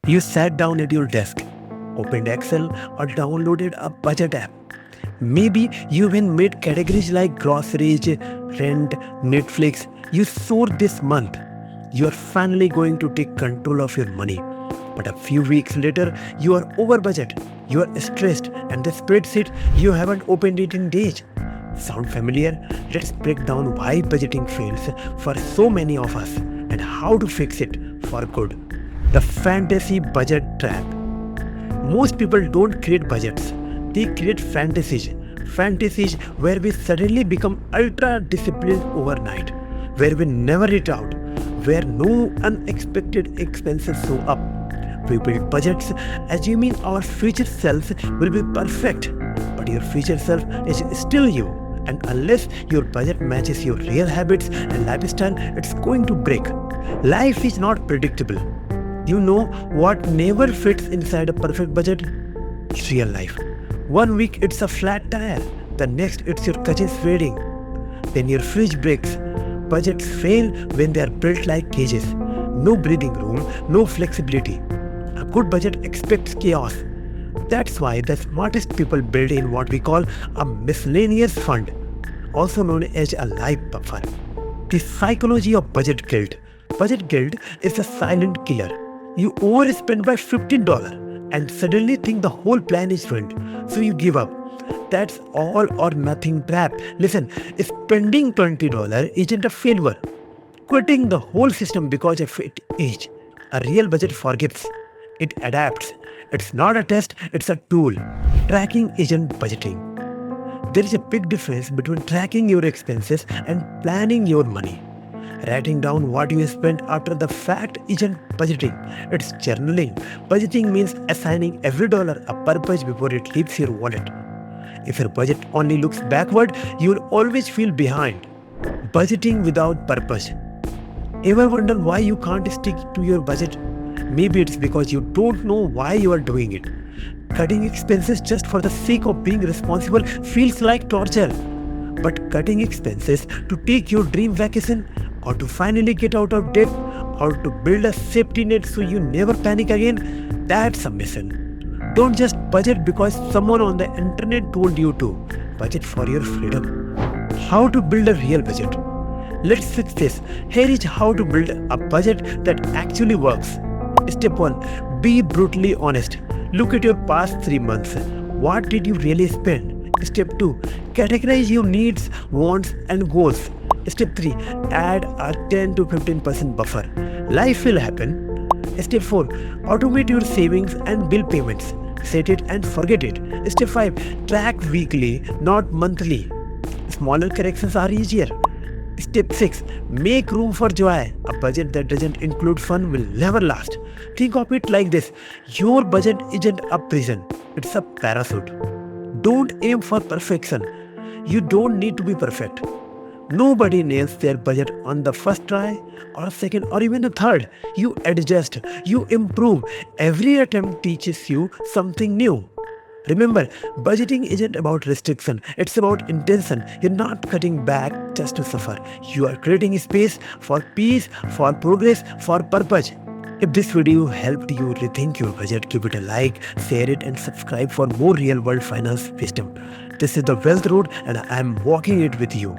You sat down at your desk, opened Excel, or downloaded a budget app. Maybe you even made categories like groceries, rent, Netflix. You swore this month you are finally going to take control of your money. But a few weeks later, you are over budget, you are stressed, and the spreadsheet you haven't opened it in days. Sound familiar? Let's break down why budgeting fails for so many of us and how to fix it for good. The fantasy budget trap. Most people don't create budgets, they create fantasies. Fantasies where we suddenly become ultra disciplined overnight, where we never eat out, where no unexpected expenses show up. We build budgets assuming our future self will be perfect, but your future self is still you. And unless your budget matches your real habits and lifestyle, it's going to break. Life is not predictable. You know what never fits inside a perfect budget? Real life. One week it's a flat tire, the next it's your cousin's wedding. Then your fridge breaks. Budgets fail when they are built like cages. No breathing room, no flexibility. A good budget expects chaos. That's why the smartest people build in what we call a miscellaneous fund, also known as a life buffer. The psychology of budget guilt. Budget guilt is a silent killer. You overspend by $15 and suddenly think the whole plan is ruined, so you give up. That's all or nothing trap. Listen, spending $20 isn't a failure. Quitting the whole system because of it is. A real budget forgives. It adapts. It's not a test, it's a tool. Tracking isn't budgeting. There is a big difference between tracking your expenses and planning your money. Writing down what you spent after the fact isn't budgeting, it's journaling. Budgeting means assigning every dollar a purpose before it leaves your wallet. If your budget only looks backward, you will always feel behind. Budgeting without purpose. Ever wonder why you can't stick to your budget? Maybe it's because you don't know why you are doing it. Cutting expenses just for the sake of being responsible feels like torture. But cutting expenses to take your dream vacation, or to finally get out of debt, or to build a safety net so you never panic again, that's a mission. Don't just budget because someone on the internet told you to. Budget for your freedom. How to build a real budget? Let's fix this. Here is how to build a budget that actually works. Step 1. Be brutally honest. Look at your past 3 months. What did you really spend? Step 2. Categorize your needs, wants, and goals. Step 3. Add a 10 to 15% buffer. Life will happen. Step 4. Automate your savings and bill payments. Set it and forget it. Step 5. Track weekly, not monthly. Smaller corrections are easier. Step 6. Make room for joy. A budget that doesn't include fun will never last. Think of it like this. Your budget isn't a prison. It's a parachute. Don't aim for perfection. You don't need to be perfect. Nobody nails their budget on the first try or second or even the third. You adjust. You improve. Every attempt teaches you something new. Remember, budgeting isn't about restriction, it's about intention. You're not cutting back just to suffer. You are creating space for peace, for progress, for purpose. If this video helped you rethink your budget, give it a like, share it, and subscribe for more real world finance wisdom. This is the Wealth Road, and I am walking it with you.